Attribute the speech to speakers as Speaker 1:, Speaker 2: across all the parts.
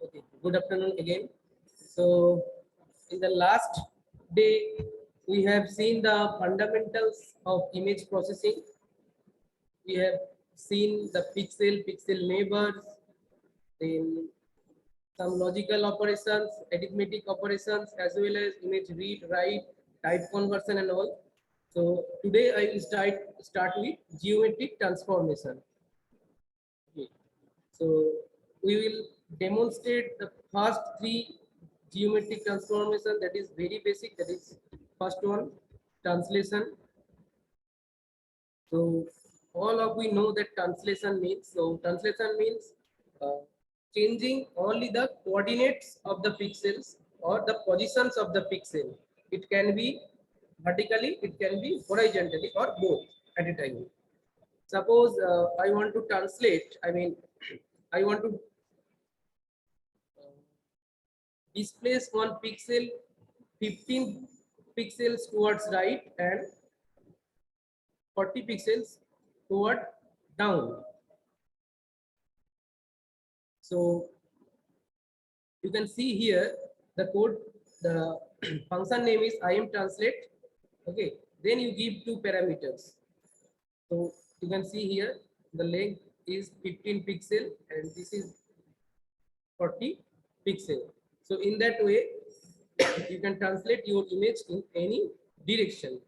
Speaker 1: Okay, good afternoon again. So, in the last day, we have seen the fundamentals of image processing. We have seen the pixel neighbors, then some logical operations, arithmetic operations, as well as image read, write, type conversion, and all. So today I will start with geometric transformation. Okay. So we will demonstrate the first three geometric transformation, that is very basic. That is first one, translation. So all of we know that translation means. So translation means changing only the coordinates of the pixels or the positions of the pixel. It can be vertically, it can be horizontally, or both at a time. Suppose I want to translate. I mean, I want to displace one pixel 15 pixels towards right and 40 pixels toward down. So you can see here the code, the function name is ImTranslate. Okay, then you give two parameters. So you can see here the length is 15 pixel and this is 40 pixel. So in that way, you can translate your image in any direction.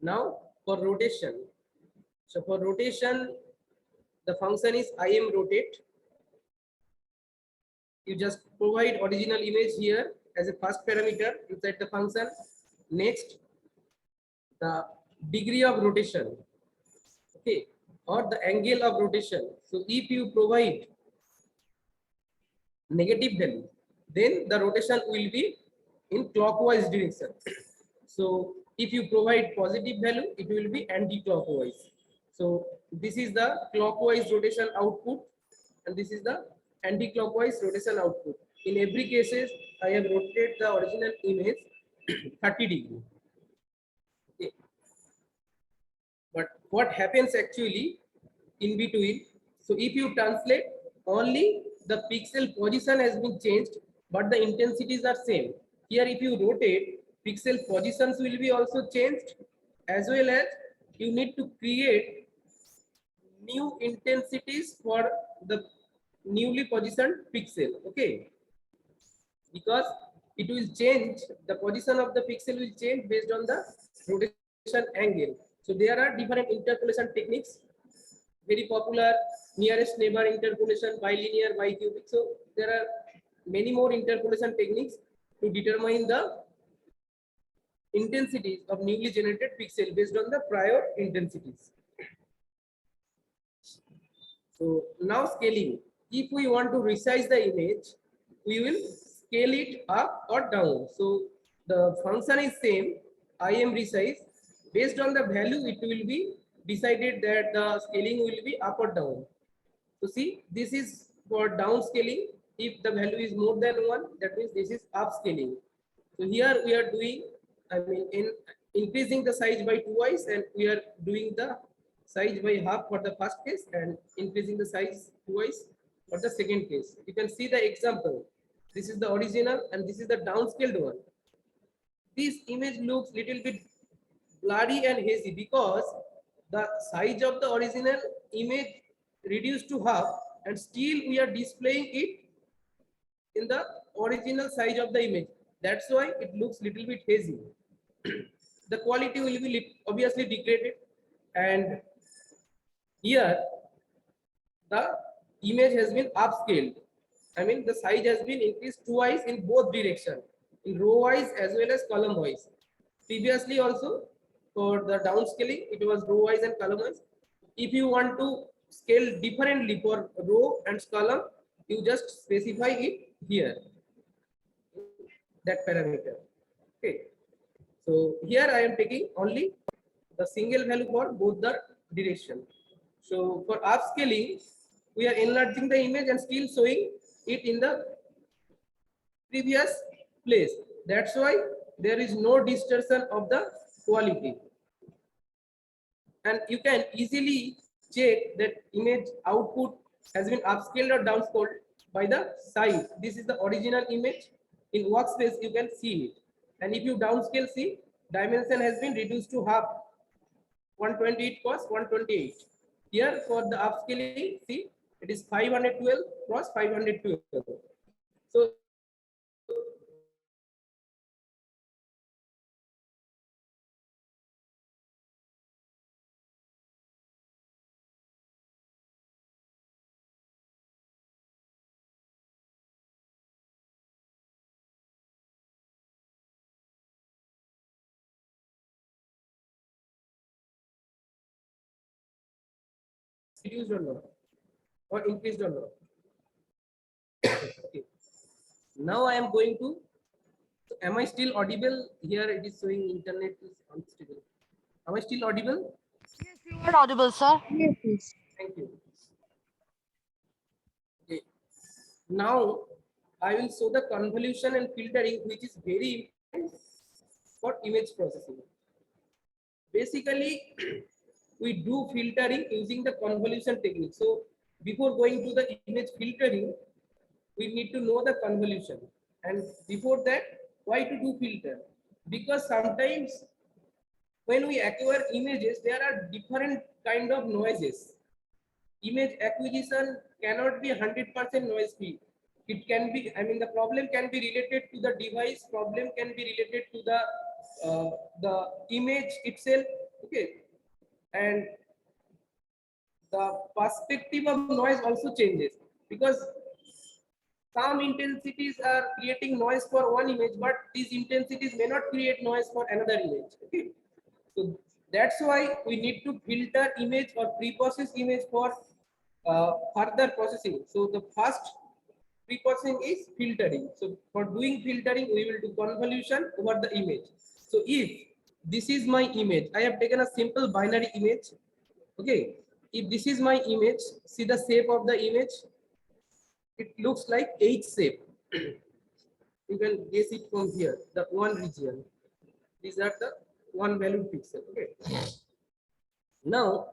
Speaker 1: Now for rotation. So for rotation, the function is ImRotate. You just provide original image here as a first parameter inside the function. Next, the degree of rotation, okay, or the angle of rotation. So if you provide negative value, then the rotation will be in clockwise direction. So if you provide positive value, it will be anti-clockwise. So this is the clockwise rotation output, and this is the anti-clockwise rotation output. In every cases, I have rotated the original image 30 degree. Okay. But what happens actually in between? So if you translate, only the pixel position has been changed, but the intensities are same. Here, if you rotate, pixel positions will be also changed, as well as you need to create new intensities for the newly positioned pixel. Okay, because it will change, the position of the pixel will change based on the rotation angle. So there are different interpolation techniques, very popular: nearest neighbor interpolation, bilinear, bicubic. So there are many more interpolation techniques to determine the intensities of newly generated pixel based on the prior intensities. So now scaling. If we want to resize the image, we will scale it up or down. So the function is same, ImResize. Based on the value, it will be decided that the scaling will be up or down. So see, this is for down scaling. If the value is more than 1, that means this is upscaling. So here we are doing, I mean, in increasing the size by twice, and we are doing the size by half for the first case and increasing the size twice for the second case. You can see the example. This is the original and this is the downscaled one. This image looks little bit blurry and hazy because the size of the original image reduced to half, and still we are displaying it in the original size of the image. That's why it looks little bit hazy. The quality will be obviously degraded, and here the image has been upscaled. I mean, the size has been increased twice in both direction, in row wise as well as column wise. Previously also for the downscaling, it was row wise and column wise. If you want to scale differently for row and column, you just specify it here, that parameter. Okay. So here I am taking only the single value for both the direction. So for upscaling, we are enlarging the image and still showing it in the previous place. That's why there is no distortion of the quality. And you can easily check that image output has been upscaled or downscaled by the size. This is the original image. In workspace, you can see it. And if you downscale, see, dimension has been reduced to half. 128 cross 128. Here for the upscaling, see, it is 512 cross 512. So reduced or not, or increased or not. Okay. Now I am going to. Am I still audible? Here it is showing internet is unstable. Am I still audible?
Speaker 2: Yes, you are audible, sir.
Speaker 3: Yes, yes.
Speaker 1: Thank you. Okay. Now I will show the convolution and filtering, which is very important for image processing. Basically, we do filtering using the convolution technique. So before going to the image filtering, we need to know the convolution. And before that, why to do filter? Because sometimes when we acquire images, there are different kind of noises. Image acquisition cannot be 100% noise free. It can be, I mean, the problem can be related to the device, problem can be related to the image itself. Okay. And the perspective of noise also changes, because some intensities are creating noise for one image, but these intensities may not create noise for another image. Okay. So that's why we need to filter image or pre-process image for further processing. So the first pre-processing is filtering. So for doing filtering, we will do convolution over the image. So if this is my image, I have taken a simple binary image. Okay. If this is my image, see the shape of the image. It looks like H shape. You can guess it from here, the one region. These are the one valued pixel. Okay. Now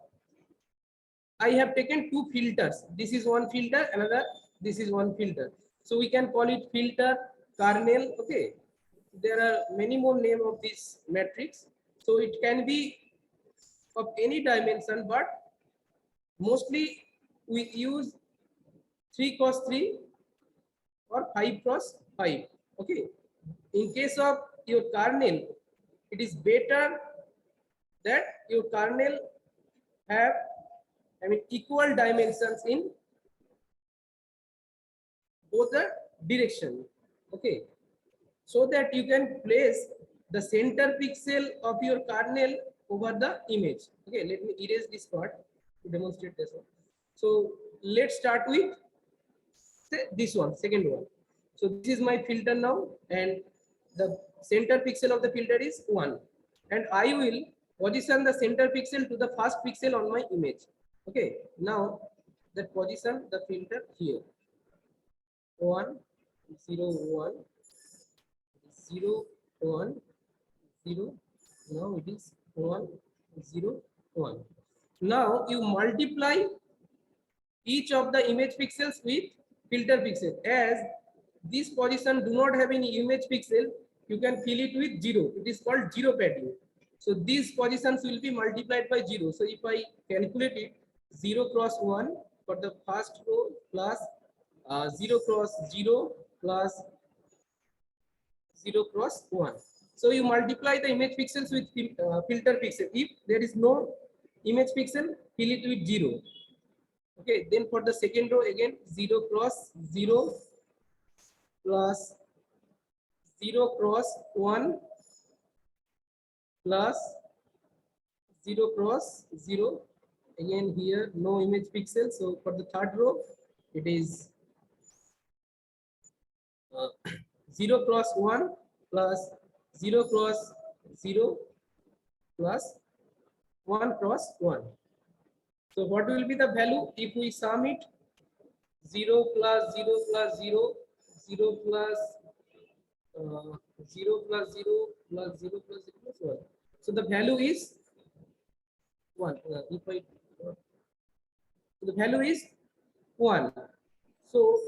Speaker 1: I have taken two filters. This is one filter, another, this is one filter. So we can call it filter, kernel. Okay. There are many more name of this matrix. So it can be of any dimension, but mostly we use 3 cross 3 or 5 cross 5. Okay. In case of your kernel, it is better that your kernel have, I mean, equal dimensions in both the direction. Okay. So that you can place the center pixel of your kernel over the image. Okay. Let me erase this part to demonstrate this one. So let's start with this one, second one. So this is my filter now, and the center pixel of the filter is 1, and I will position the center pixel to the first pixel on my image. Okay, now that position the filter here, 1 0 1 0 1 0. Now it is 1 0 1. Now you multiply each of the image pixels with filter pixel. As this position do not have any image pixel, you can fill it with 0. It is called zero padding. So these positions will be multiplied by 0. So if I calculate it, 0 cross 1 for the first row plus 0 cross 0 plus 0 cross 1. So you multiply the image pixels with filter pixel. If there is no image pixel, fill it with 0. Okay, then for the second row again, 0 cross 0 plus 0 cross 1 plus 0 cross 0. Again here no image pixel. So for the third row, it is 0 cross 1 plus 0 cross 0 plus 1 cross 1. So what will be the value if we sum it? 0 plus 0 plus 0, 0 plus 0 plus 0 plus 0 plus 0 plus 1. So the value is 1. If I, so the value is 1. So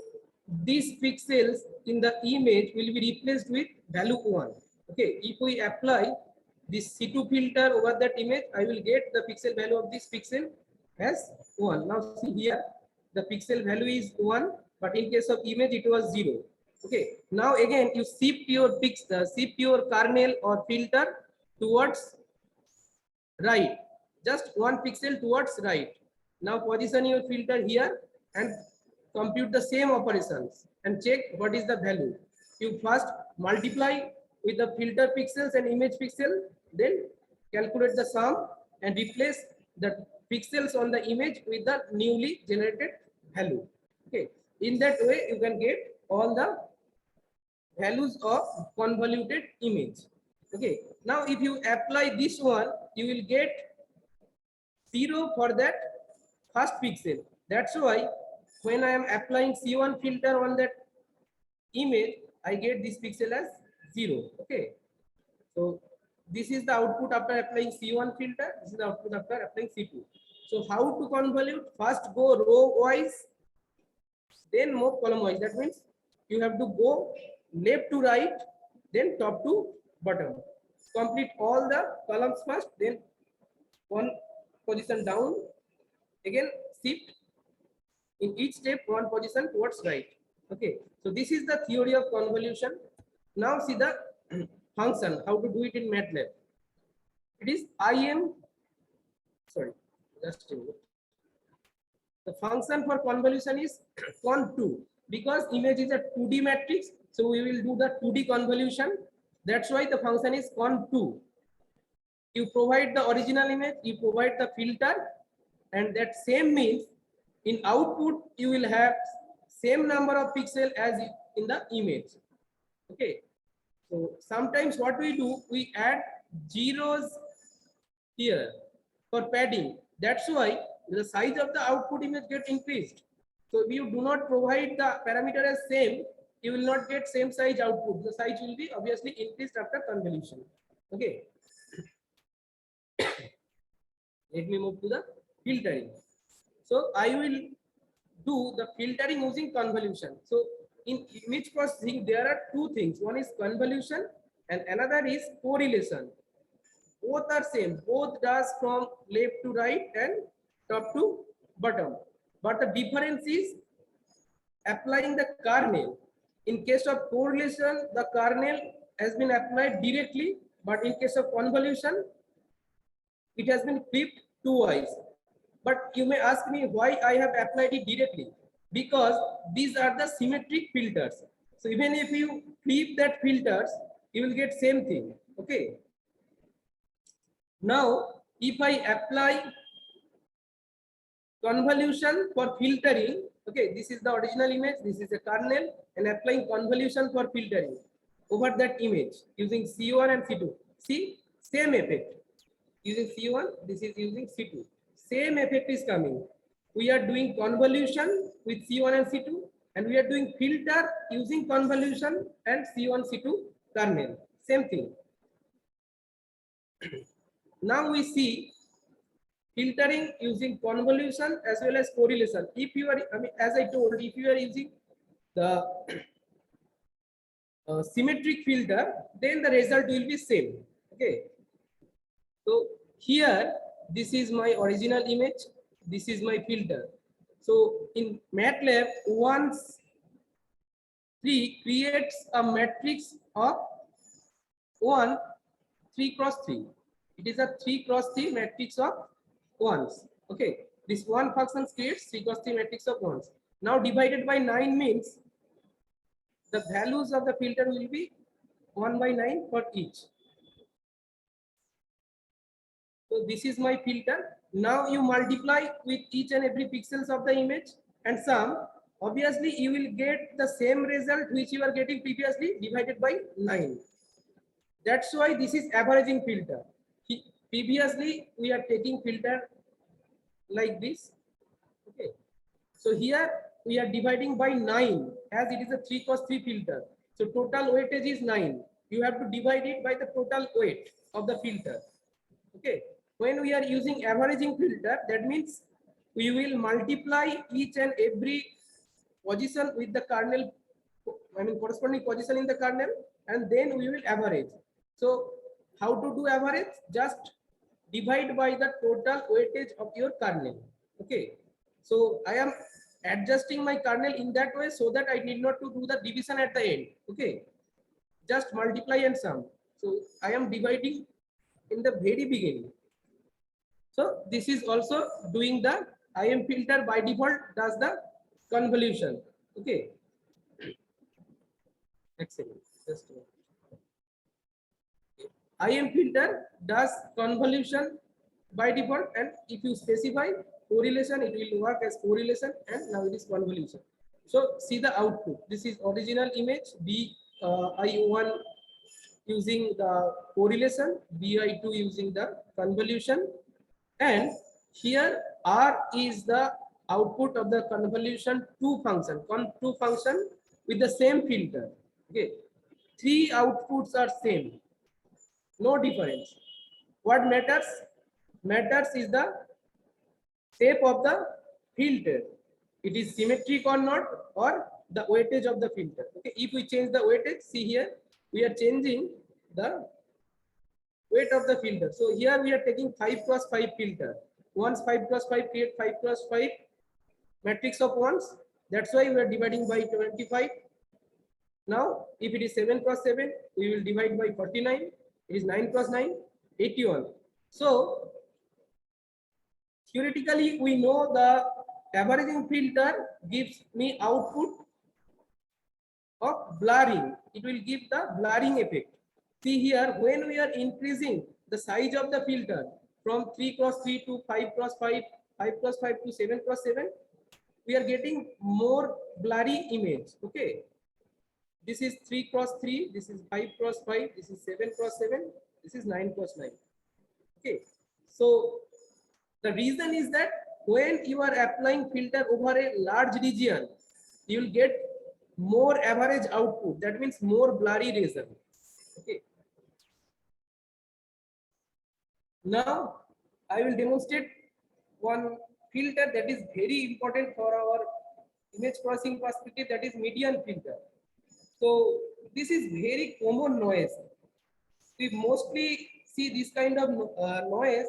Speaker 1: these pixels in the image will be replaced with value 1. Okay, if we apply this C2 filter over that image, I will get the pixel value of this pixel as 1. Now see here, the pixel value is 1, but in case of image it was 0. Okay, now again you shift your kernel or filter towards right, just one pixel towards right. Now position your filter here and compute the same operations and check what is the value. You first multiply with the filter pixels and image pixel, then calculate the sum and replace the pixels on the image with the newly generated value. Okay, in that way you can get all the values of convoluted image. Okay, now if you apply this one, you will get 0 for that first pixel. That's why when I am applying C1 filter on that image, I get this pixel as 0. Okay, so this is the output after applying C1 filter. This is the output after applying C2. So how to convolute? First go row wise, then move column wise. That means you have to go left to right, then top to bottom. Complete all the columns first, then one position down, again shift in each step one position towards right. Okay, so this is the theory of convolution. Now see the function, how to do it in MATLAB. It is just a minute. The function for convolution is con2, because image is a 2D matrix, so we will do the 2D convolution. That's why the function is con2. You provide the original image, you provide the filter, and that same means in output you will have same number of pixels as in the image. Okay, so sometimes what we do, we add zeros here for padding. That's why the size of the output image get increased. So if you do not provide the parameter as same, you will not get same size output. The size will be obviously increased after convolution. Okay, let me move to the filtering. So I will do the filtering using convolution. So in image processing, there are two things. One is convolution and another is correlation. Both are same. Both does from left to right and top to bottom. But the difference is applying the kernel. In case of correlation, the kernel has been applied directly, but in case of convolution, it has been flipped twice. But you may ask me why I have applied it directly. Because these are the symmetric filters. So even if you flip that filters, you will get same thing. Okay. Now, if I apply convolution for filtering, okay, this is the original image, this is a kernel, and applying convolution for filtering over that image using C1 and C2. See, same effect. Using C1, this is using C2. Same effect is coming. We are doing convolution with C1 and C2, and we are doing filter using convolution and C1, C2 kernel. Same thing. Now we see filtering using convolution as well as correlation. If you are, as I told, if you are using the symmetric filter, then the result will be same. Okay. So here, this is my original image. This is my filter. So in MATLAB, once 3 creates a matrix of 3 cross 3. It is a 3 cross 3 matrix of ones. Okay, this one function creates 3 cross 3 matrix of ones. Now divided by 9 means the values of the filter will be 1 by 9 for each. So this is my filter. Now you multiply with each and every pixels of the image and sum. Obviously, you will get the same result which you are getting previously divided by 9. That's why this is averaging filter. Previously, we are taking filter like this. Okay. So here we are dividing by 9 as it is a 3 cross 3 filter. So total weightage is 9. You have to divide it by the total weight of the filter. Okay. When we are using averaging filter, that means we will multiply each and every position with the kernel, I mean corresponding position in the kernel, and then we will average. So how to do average? Just divide by the total weightage of your kernel. Okay. So I am adjusting my kernel in that way so that I need not to do the division at the end. Okay. Just multiply and sum. So I am dividing in the very beginning. So this is also doing the IM filter by default does the convolution. Okay. Excellent. Just a minute. IM filter does convolution by default, and if you specify correlation, it will work as correlation, and now it is convolution. So see the output. This is original image BI1 using the correlation, BI2 using the convolution, and here R is the output of the convolution 2 function, con2 function with the same filter. Okay, three outputs are same, no difference. What matters? Matters is the shape of the filter. It is symmetric or not, or the weightage of the filter. Okay, if we change the weightage, see here, we are changing the weight of the filter. So here we are taking 5 cross 5 filter. Once 5 cross 5 create 5 cross 5 matrix of ones. That's why we are dividing by 25. Now, if it is 7 cross 7, we will divide by 49. It is 9 cross 9, 81. So, theoretically, we know the averaging filter gives me output of blurring. It will give the blurring effect. See here, when we are increasing the size of the filter from 3 cross 3 to 5 cross 5, 5 cross 5 to 7 cross 7, we are getting more blurry image. Okay. This is 3 cross 3, this is 5 cross 5, this is 7 cross 7, this is 9 cross 9. Okay. So the reason is that when you are applying filter over a large region, you will get more average output. That means more blurry region. Okay. Now I will demonstrate one filter that is very important for our image processing perspective, that is median filter. So this is very common noise. We mostly see this kind of noise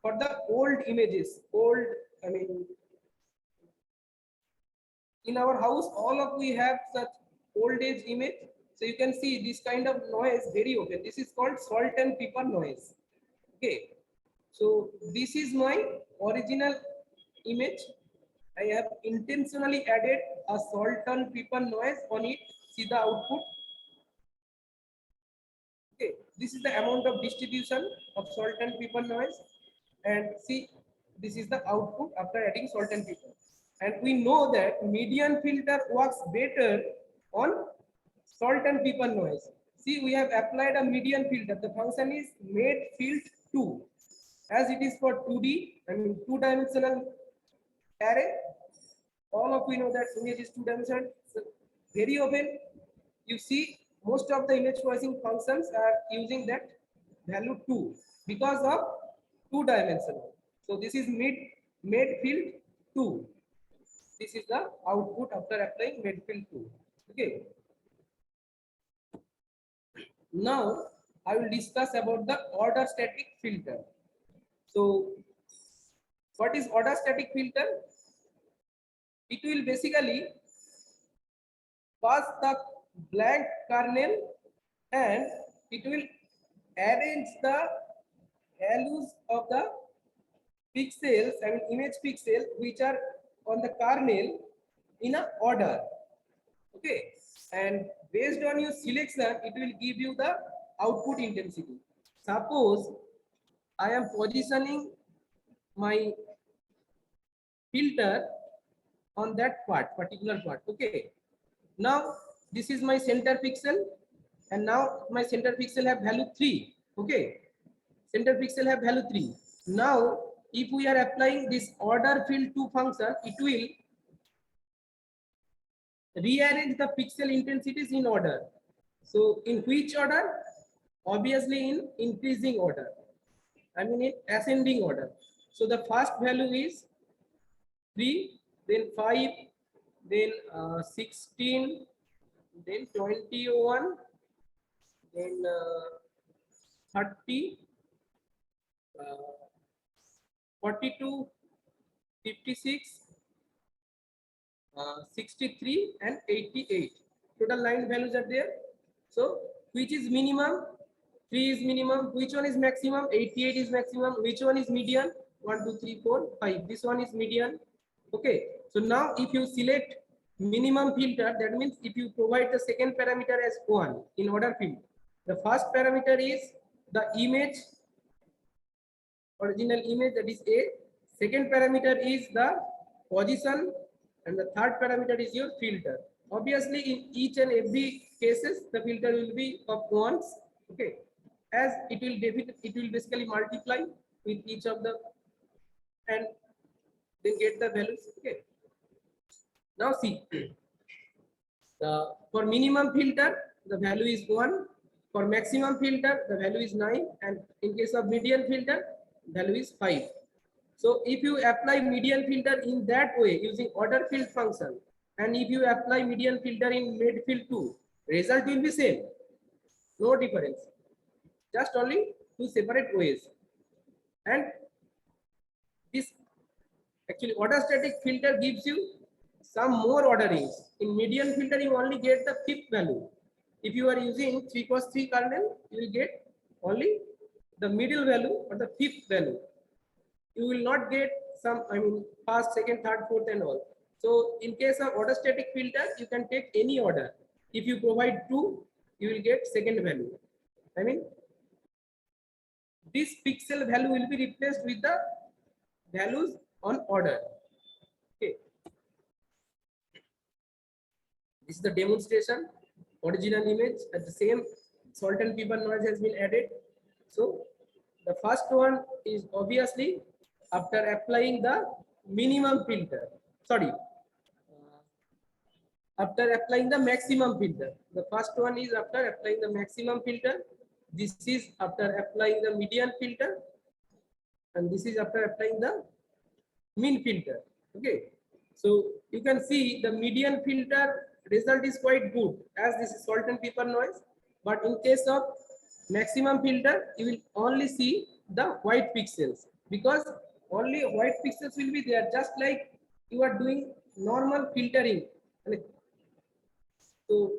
Speaker 1: for the old images. I mean, in our house, all of we have such old age image. So you can see this kind of noise very often. This is called salt and pepper noise. Okay. So this is my original image. I have intentionally added a salt and pepper noise on it. See the output. Okay, this is the amount of distribution of salt and pepper noise, and see, this is the output after adding salt and pepper. And we know that median filter works better on salt and pepper noise. See, we have applied a median filter. The function is made field 2. As it is for 2D, I mean 2-dimensional array, all of we know that image is 2-dimensional. So very often you see most of the image processing functions are using that value 2 because of 2-dimensional. So this is made field 2. This is the output after applying made field 2. Okay. Now I will discuss about the order static filter. So what is order static filter? It will basically pass the blank kernel and it will arrange the values of the pixels, I mean image pixels, which are on the kernel in a order. Okay, and based on your selection, it will give you the output intensity. Suppose I am positioning my filter on that particular part. Okay, now this is my center pixel, and now my center pixel have value 3. Okay, center pixel have value 3. Now if we are applying this order field 2 function, it will rearrange the pixel intensities in order. So in which order? Obviously in increasing order, I mean in ascending order. So the first value is 3, then 5, then 16, then 21, then 30, 42, 56, 63 and 88. Total 9 values are there. So which is minimum? 3 is minimum. Which one is maximum? 88 is maximum. Which one is median? 1, 2, 3, 4, 5. This one is median. Okay. So now if you select minimum filter, that means if you provide the second parameter as 1 in order field, the first parameter is the image, original image, that is A. Second parameter is the position, and the third parameter is your filter. Obviously, in each and every cases, the filter will be of ones. Okay, as it will basically multiply with each of the and then get the values. Okay. Now see, for minimum filter, the value is 1. For maximum filter, the value is 9. And in case of median filter, value is 5. So if you apply median filter in that way using order field function, and if you apply median filter in mid field too, result will be same. No difference. Just only two separate ways. And this actually order static filter gives you some more orderings. In median filter, you only get the fifth value. If you are using 3 cross 3 kernel, you will get only the middle value or the fifth value. You will not get some, first, second, third, fourth, and all. So in case of order static filter, you can take any order. If you provide 2, you will get second value. This pixel value will be replaced with the values on order. Okay. This is the demonstration. Original image at the same salt and pepper noise has been added. So the first one is obviously after applying the minimum filter. After applying the maximum filter. The first one is after applying the maximum filter. This is after applying the median filter, and this is after applying the mean filter. Okay, so you can see the median filter result is quite good, as this is salt and pepper noise. But in case of maximum filter, you will only see the white pixels, because only white pixels will be there, just like you are doing normal filtering. So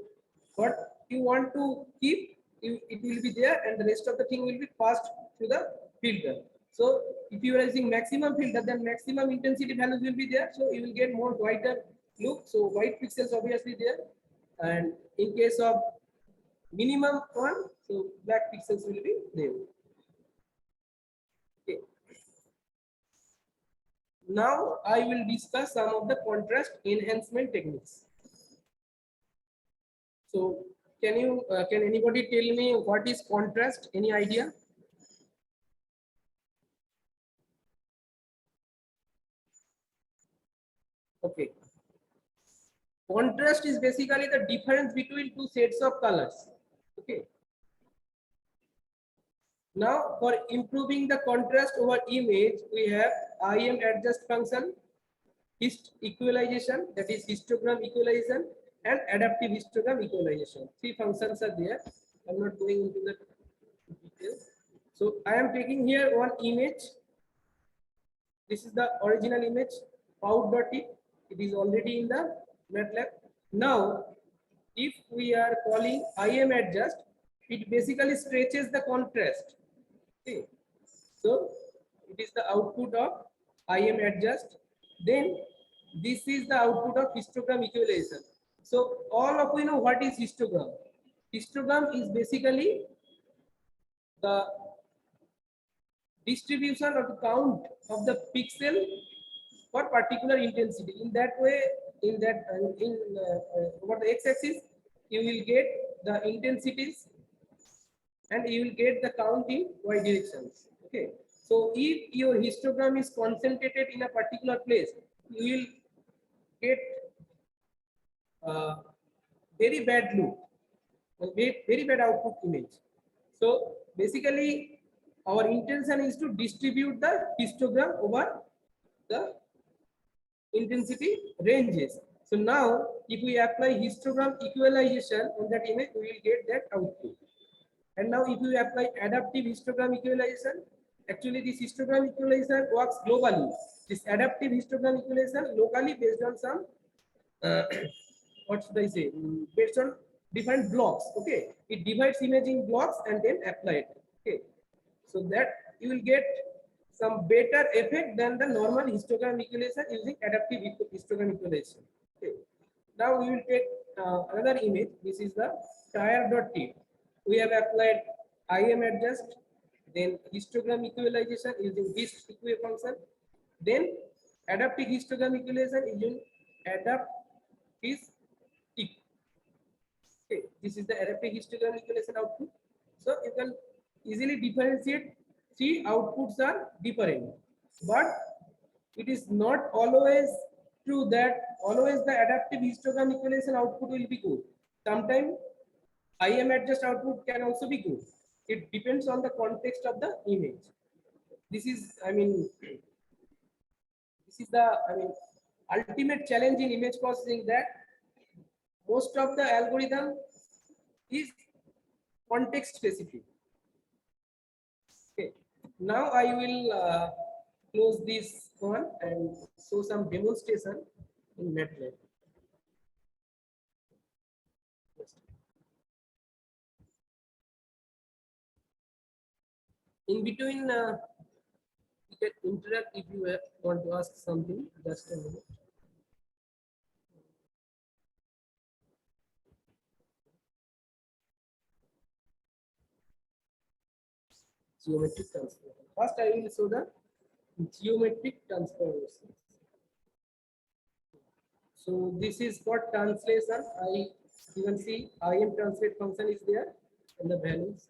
Speaker 1: what you want to keep, it will be there, and the rest of the thing will be passed to the filter. So if you are using maximum filter, then maximum intensity values will be there. So you will get more whiter look. So white pixels obviously there. And in case of minimum one, so black pixels will be there. Okay. Now I will discuss some of the contrast enhancement techniques. So can anybody tell me what is contrast? Any idea? Okay. Contrast is basically the difference between two sets of colors. Okay. Now for improving the contrast over image, we have IM adjust function, equalization, that is histogram equalization, and adaptive histogram equalization. 3 functions are there. I'm not going into the details. So I am taking here one image. This is the original image, out.it. It is already in the MATLAB. Now, if we are calling IM adjust, it basically stretches the contrast. Okay. So it is the output of IM adjust. Then this is the output of histogram equalization. So all of you know what is histogram. Histogram is basically the distribution or the count of the pixel for particular intensity. In that way, over the x-axis, you will get the intensities and you will get the count in y directions. Okay. So if your histogram is concentrated in a particular place, you will get very bad look, very bad output image. So basically, our intention is to distribute the histogram over the intensity ranges. So now if we apply histogram equalization on that image, we will get that output. And now if we apply adaptive histogram equalization, actually this histogram equalization works globally. This adaptive histogram equalization locally based on some uh, what should I say? Based on different blocks. Okay, it divides imaging blocks and then apply it. Okay, so that you will get some better effect than the normal histogram equalization using adaptive histogram equalization. Okay, now we will take another image. This is the tire dot tip. We have applied IM adjust, then histogram equalization using hist equi function, then adaptive histogram equalization using adapt is equal. Okay, this is the adaptive histogram equalization output. So you can easily differentiate three outputs are different, but it is not always true that always the adaptive histogram equalization output will be good. Sometimes IM adjust output can also be good. It depends on the context of the image. This is, I mean, this is the, I mean, ultimate challenge in image processing, that most of the algorithm is context specific. Okay. Now I will close this one and show some demonstration in MATLAB. In between, you can interact if you want to ask something. Just a minute. Geometric transformation. First, I will show the geometric transformation. So this is for translation. You can see IM translate function is there and the values.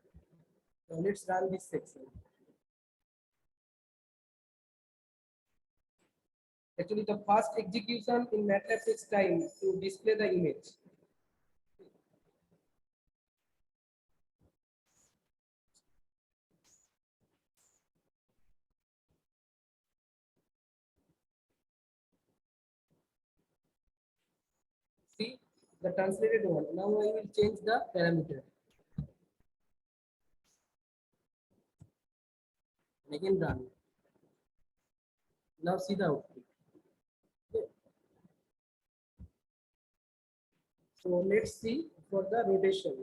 Speaker 1: Now let's run this section. Actually, the fast execution in MATLAB takes time to display the image. See the translated one. Now I will change the parameter. Again run. Now see the output. Okay. So let's see for the rotation.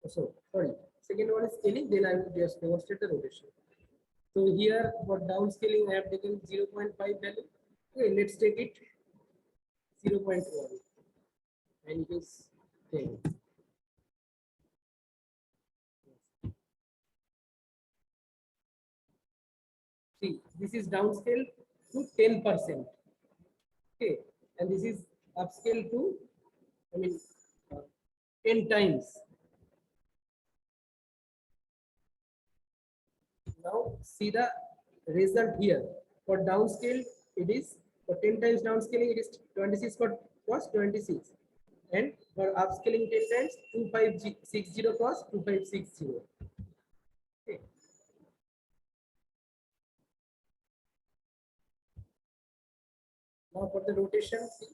Speaker 1: So sorry. Second one is scaling. Then I will just demonstrate the rotation. So here for downscaling, I have taken 0.5 value. Okay, let's take it 0.1 and it is 10. See, this is downscale to 10%. Okay, and this is upscale to, I mean, uh, 10 times. Now see the result here. For downscale, it is for 10 times downscaling, it is 26 for cost 26. And for upscaling 10 times, 2560 cost 2560. Okay. Now for the rotation, see.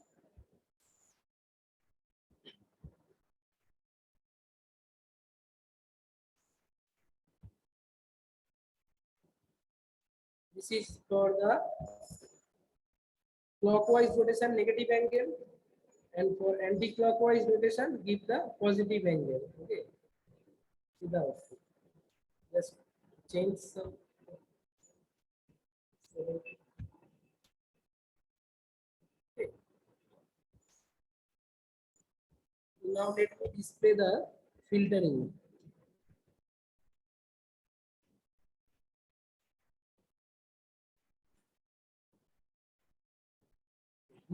Speaker 1: This is for the clockwise rotation negative angle, and for anti-clockwise rotation give the positive angle. Okay. See the output. Just change some. Okay. Now let me display the filtering.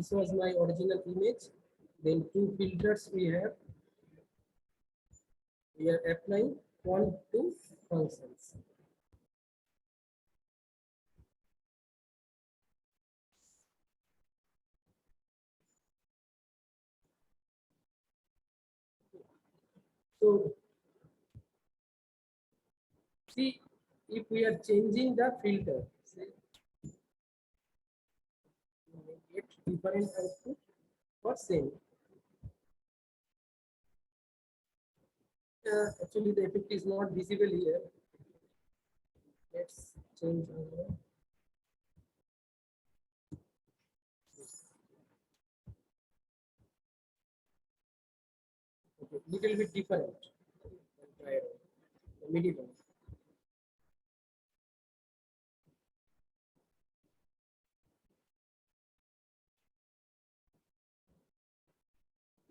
Speaker 1: This was my original image. Then two filters we have. We are applying one two functions. So see if we are changing the filter. See, different output for same. Actually, the effect is not visible here. Let's change. Okay, little bit different. Try the middle one.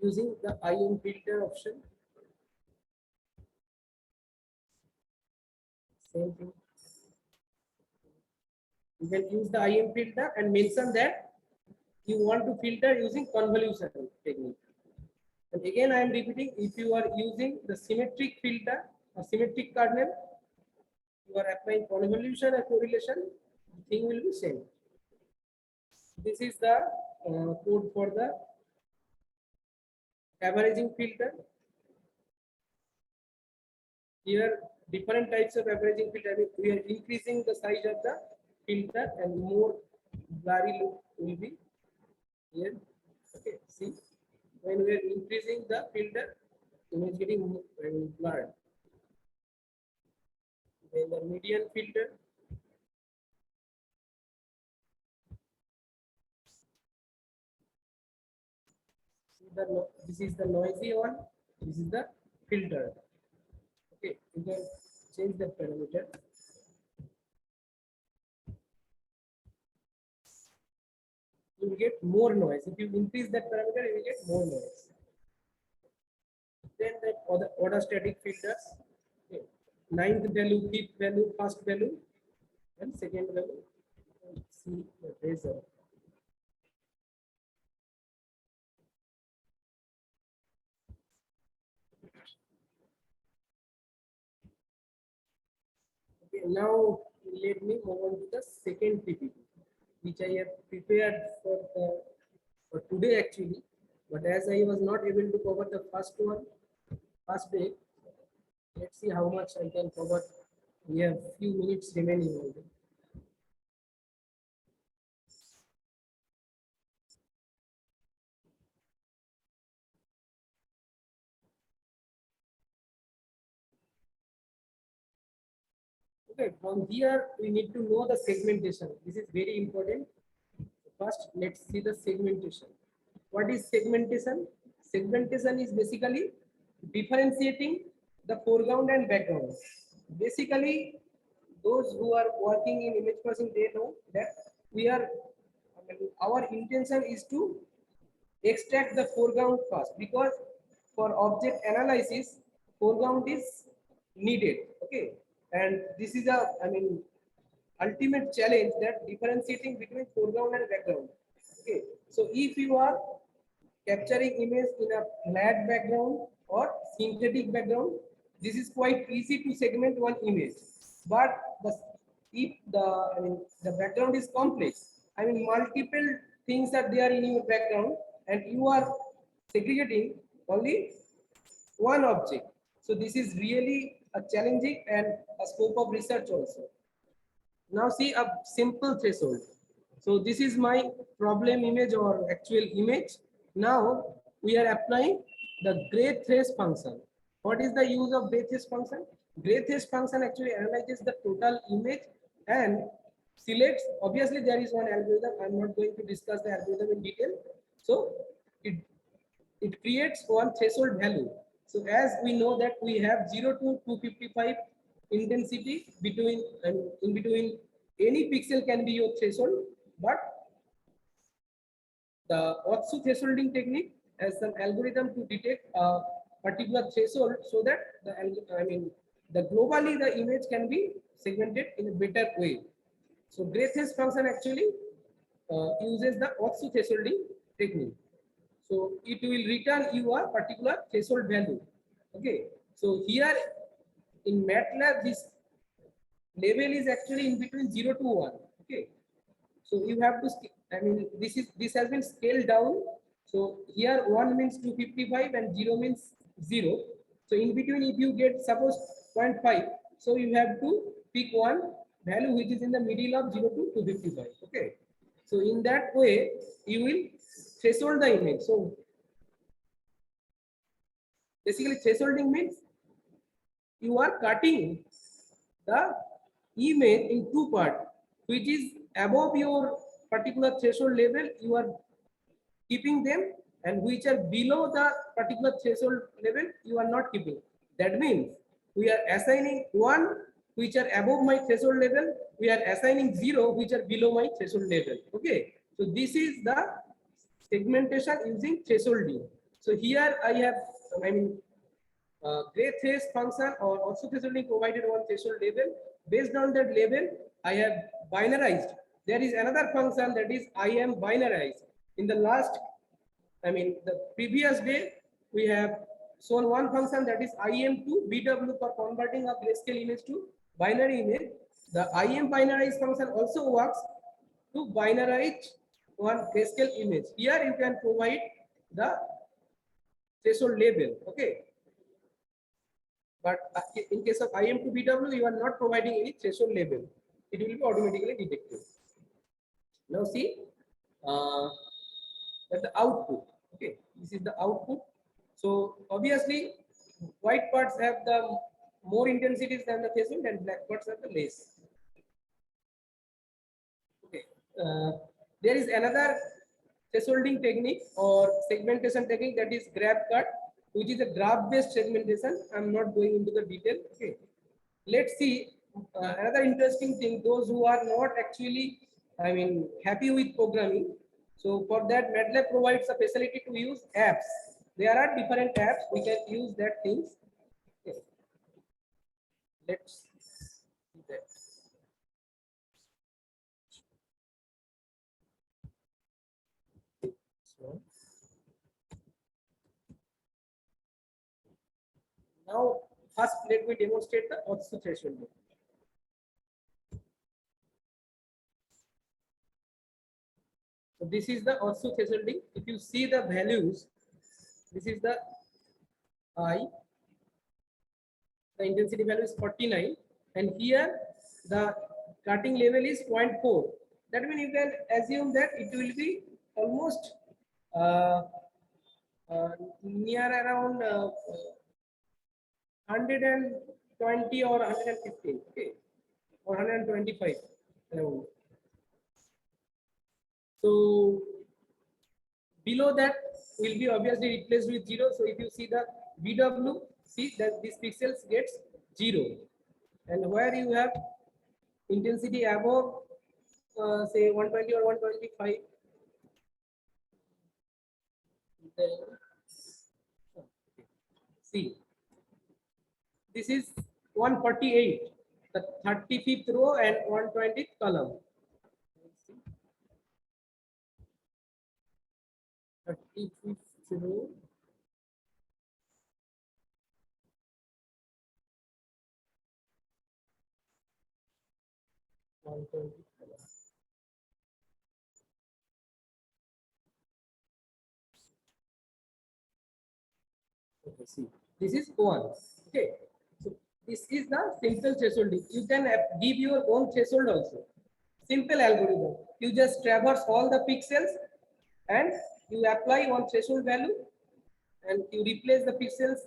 Speaker 1: Using the IM filter option. Same thing. You can use the IM filter and mention that you want to filter using convolution technique. And again, I am repeating, if you are using the symmetric filter or symmetric kernel, you are applying convolution and correlation, the thing will be same. This is the code for the averaging filter. Here, different types of averaging filter. We are increasing the size of the filter and more blurry look will be here. Okay, see, when we are increasing the filter, image getting blurred. Then the median filter. This is the noisy one. This is the filter. Okay, you can change the parameter. You will get more noise. If you increase that parameter, you will get more noise. Then the order static filters. Okay. Ninth value, fifth value, first value, and second value. See the razor. Okay, now let me move on to the second PPT, which I have prepared for today actually. But as I was not able to cover the first day, let's see how much I can cover. We have few minutes remaining only. Okay, from here we need to know the segmentation. This is very important. First, let's see the segmentation. What is segmentation? Segmentation is basically differentiating the foreground and background. Basically, those who are working in image processing, they know that our intention is to extract the foreground first, because for object analysis, foreground is needed. Okay, and this is a ultimate challenge, that differentiating between foreground and background. Okay, so if you are capturing image in a flat background or synthetic background, this is quite easy to segment one image. But if the background is complex, multiple things are there in your background, and you are segregating only one object. So this is really a challenging and a scope of research also. Now see a simple threshold. So this is my problem image or actual image. Now we are applying the gray trace function. What is the use of gray trace function? Gray trace function actually analyzes the total image and selects. Obviously there is one algorithm. I'm not going to discuss the algorithm in detail. So it creates one threshold value. So as we know that we have 0 to 255 intensity between, and in between any pixel can be your threshold, but the Otsu thresholding technique has an algorithm to detect a particular threshold, so that the globally the image can be segmented in a better way. So gray trace function actually uses the Otsu thresholding technique. So it will return you a particular threshold value. Okay. So here in MATLAB, this level is actually in between 0 to 1. Okay. So you have to, this has been scaled down. So here 1 means 255 and 0 means 0. So in between, if you get suppose 0.5, so you have to pick one value which is in the middle of 0 to 255. Okay. So in that way, you will threshold the image. So basically thresholding means you are cutting the image in two parts, which is above your particular threshold level, you are keeping them, and which are below the particular threshold level, you are not keeping. That means we are assigning 1 which are above my threshold level, we are assigning 0 which are below my threshold level. Okay, so this is the segmentation using thresholding. So here I have, gray thresh function or also thresholding provided one threshold level. Based on that level, I have binarized. There is another function that is I am binarized. In the the previous day, we have shown one function that is IM2BW for converting a grayscale image to binary image. The IM binarize function also works to binarize one grayscale image. Here you can provide the threshold label. Okay. But in case of IM2BW, you are not providing any threshold label. It will be automatically detected. Now see that the output. Okay, this is the output. So obviously, white parts have the more intensities than the threshold, and black parts have the less. Okay, there is another thresholding technique or segmentation technique, that is graph cut, which is a graph-based segmentation. I'm not going into the detail. Okay, let's see another interesting thing. Those who are not actually, happy with programming. So for that, MATLAB provides a facility to use apps. There are different apps we can use that things. Okay. Let's see that. So now first let me demonstrate the Otsu threshold. So this is the Otsu thresholding. If you see the values, this is the I. The intensity value is 49, and here the cutting level is 0.4. That means you can assume that it will be almost near around 120 or 115, okay, or 125 around. So below that will be obviously replaced with 0. So if you see the BW, see that these pixels gets 0, and where you have intensity above say 120 or 125, then see this is 148, the 35th row and 120th column. 35th row, okay, see, this is 1. Okay, so this is the simple thresholding. You can give your own threshold also. Simple algorithm. You just traverse all the pixels and you apply one threshold value, and you replace the pixels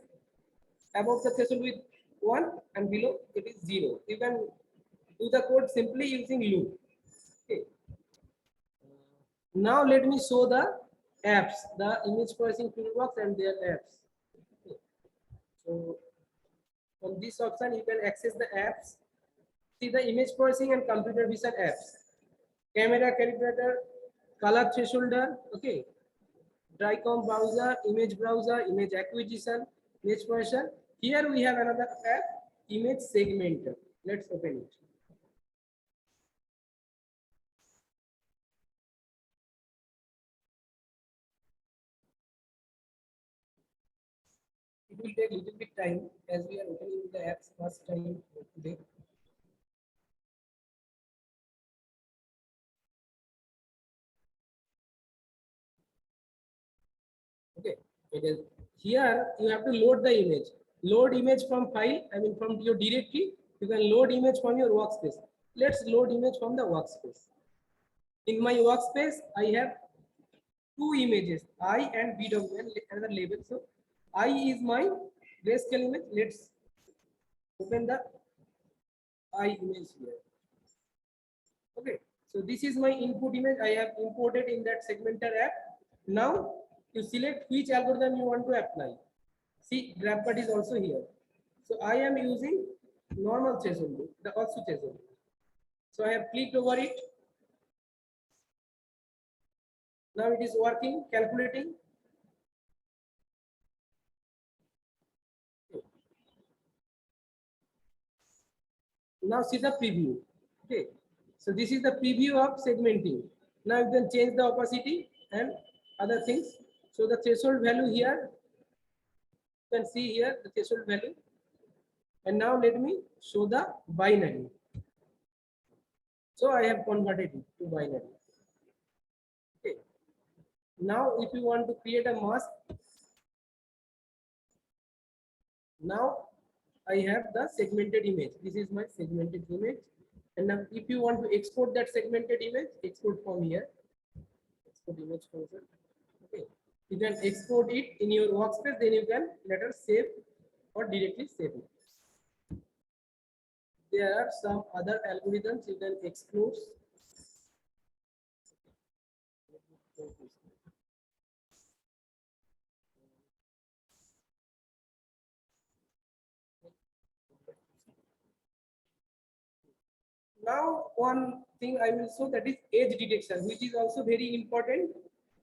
Speaker 1: above the threshold with 1 and below it is 0. You can do the code simply using loop. Okay. Now let me show the apps, the image processing toolbox and their apps. Okay. So on this option you can access the apps. See the image processing and computer vision apps. Camera calibrator, color thresholder, okay. Drycom browser, image acquisition, image processor. Here we have another app, image segmenter. Let's open it. It will take a little bit time as we are opening the apps first time today. Okay, it is here you have to load the image. Load image from file, from your directory. You can load image from your workspace. Let's load image from the workspace. In my workspace, I have two images, I and BW, and another label. So I is my grayscale image. Let's open the I image here. Okay, so this is my input image. I have imported in that segmenter app. Now you select which algorithm you want to apply. See, grab cut is also here. So I am using normal threshold, the also threshold. So I have clicked over it. Now it is working, calculating. Now see the preview. Okay, so this is the preview of segmenting. Now you can change the opacity and other things. So the threshold value here, you can see here the threshold value. And now let me show the binary. So I have converted it to binary. Okay. Now if you want to create a mask, now I have the segmented image. This is my segmented image. And now if you want to export that segmented image, export from here. Export image function. Okay. You can export it in your workspace, then you can later save or directly save it. There are some other algorithms you can explore. Now, one thing I will show, that is edge detection, which is also very important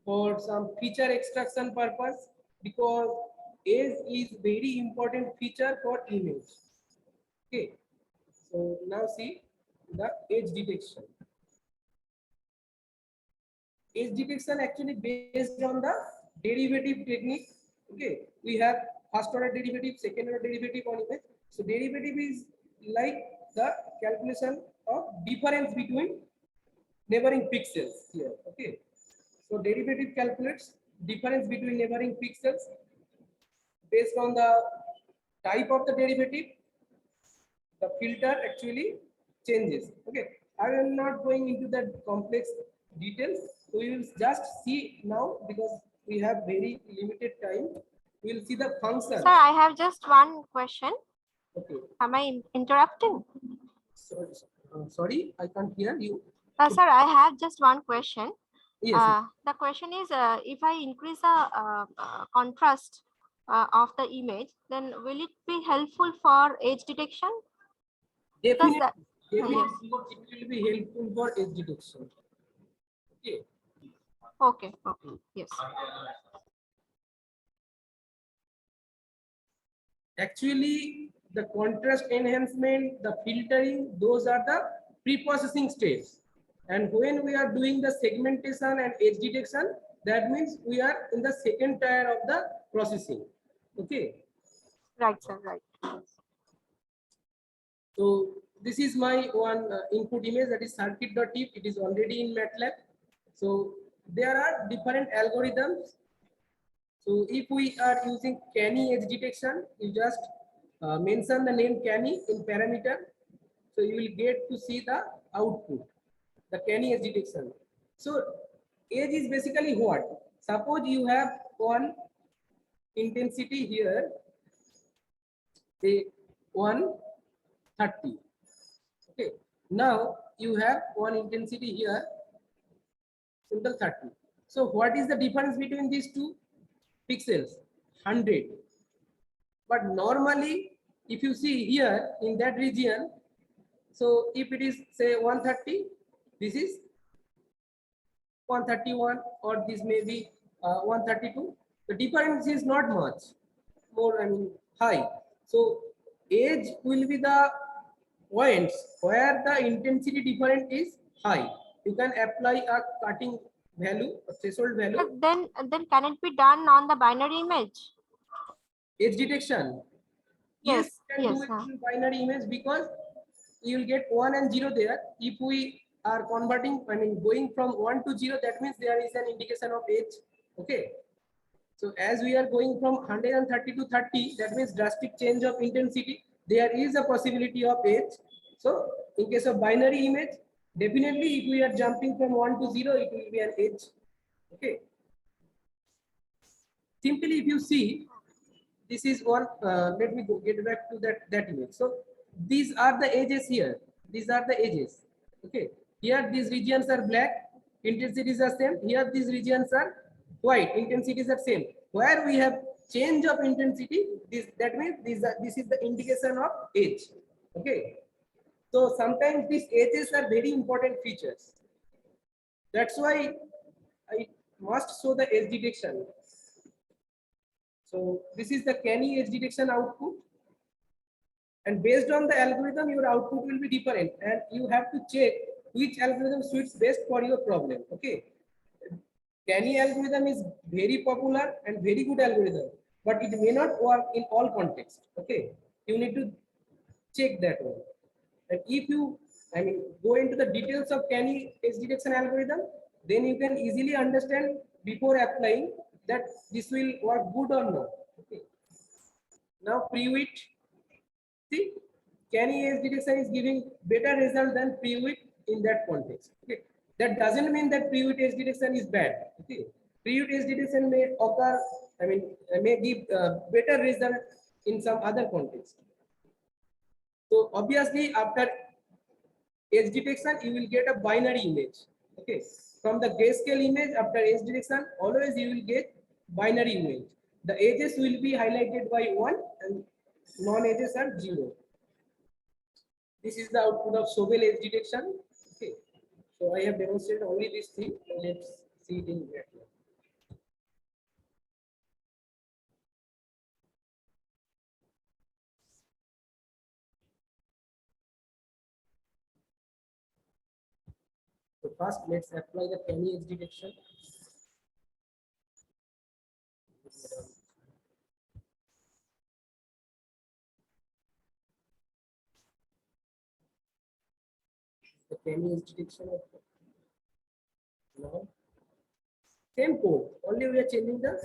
Speaker 1: for some feature extraction purpose, because edge is very important feature for image. Okay, so now see the edge detection. Edge detection actually based on the derivative technique. Okay, we have first order derivative, second order derivative on image. So derivative is like the calculation of difference between neighboring pixels here. Okay, so derivative calculates difference between neighboring pixels based on the type of the derivative. The filter actually changes. Okay, I am not going into that complex details. We will just see now, because we have very limited time. We will see the function.
Speaker 2: Sir, I have just one question.
Speaker 1: Okay,
Speaker 2: Am I interrupting?
Speaker 1: sorry, I can't hear you.
Speaker 2: Sir, I have just one question.
Speaker 1: Yes, yes.
Speaker 2: The question is, if I increase the contrast of the image, then will it be helpful for edge detection? Because
Speaker 1: Definitely,
Speaker 2: that,
Speaker 1: definitely
Speaker 2: yes.
Speaker 1: it will be helpful for edge detection. Okay.
Speaker 2: Okay, okay, yes.
Speaker 1: Actually, the contrast enhancement, the filtering, those are the pre-processing steps. And when we are doing the segmentation and edge detection, that means we are in the second tier of the processing. Okay.
Speaker 2: Right, sir, right.
Speaker 1: So this is my one input image, that is circuit.tip. It is already in MATLAB. So there are different algorithms. So if we are using canny edge detection, you just mention the name canny in parameter. So you will get to see the output, the canny edge detection. So edge is basically what? Suppose you have one intensity here, say 130. Okay. Now you have one intensity here, simple 30. So what is the difference between these two pixels? 100. But normally, if you see here in that region, so if it is say 130, this is 131, or this may be 132. The difference is not much more, I mean, high. So edge will be the points where the intensity difference is high. You can apply a cutting value, a threshold value.
Speaker 2: But then can it be done on the binary image?
Speaker 1: Edge detection. Yes,
Speaker 2: Yes,
Speaker 1: you can
Speaker 2: yes.
Speaker 1: do it in binary image, because you will get 1 and 0 there. If we are converting, I mean going from 1 to 0, that means there is an indication of edge. Okay. So as we are going from 130 to 30, that means drastic change of intensity. There is a possibility of edge. So in case of binary image, definitely if we are jumping from 1 to 0, it will be an edge. Okay. Simply, if you see, this is one. Let me go get back to that image. So these are the edges here. These are the edges. Okay. Here these regions are black. Intensities are same. Here these regions are white. Intensities are same. Where we have change of intensity, this that means this is the indication of edge. Okay. So sometimes these edges are very important features. That's why I must show the edge detection. So this is the canny edge detection output, and based on the algorithm, your output will be different, and you have to check which algorithm suits best for your problem. Okay, canny algorithm is very popular and very good algorithm, but it may not work in all contexts. Okay, you need to check that one. And if you, I mean, go into the details of canny edge detection algorithm, then you can easily understand before applying that this will work good or not. Okay. Now pre-wit, see, canny edge detection is giving better result than pre-wit in that context. Okay. That doesn't mean that pre-wit edge detection is bad. Okay. Pre-wit edge detection may occur, I mean, may give better result in some other context. So obviously after edge detection, you will get a binary image. Okay. From the grayscale image after edge detection, always you will get binary image. The edges will be highlighted by 1 and non-edges are 0. This is the output of Sobel edge detection. Okay. So I have demonstrated only this thing. Let's see it in that. So first, let's apply the canny edge detection. The canny edge detection of now. Same code, only we are changing the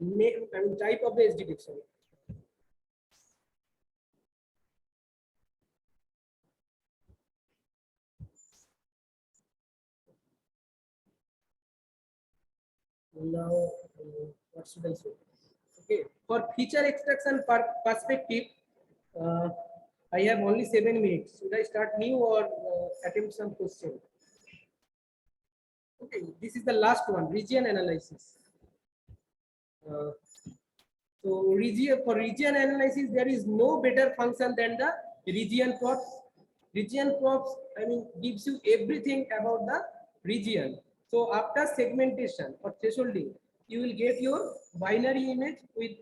Speaker 1: name and type of the edge detection. Now, what should I say? Okay, for feature extraction perspective, uh, I have only 7 minutes. Should I start new or attempt some question? Okay, this is the last one, region analysis. Uh, so region for region analysis, there is no better function than the region props. Region props, I mean, gives you everything about the region. So after segmentation or thresholding, you will get your binary image with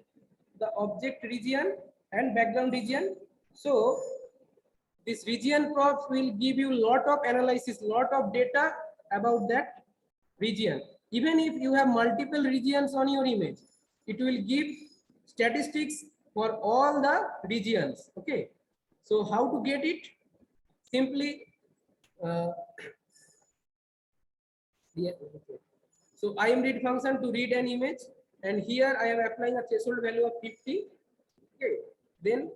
Speaker 1: the object region and background region. So this region props will give you lot of analysis, lot of data about that region. Even if you have multiple regions on your image, it will give statistics for all the regions. Okay. So how to get it? Simply, uh, yeah, okay. So I am read function to read an image, and here I am applying a threshold value of 50. Okay. Then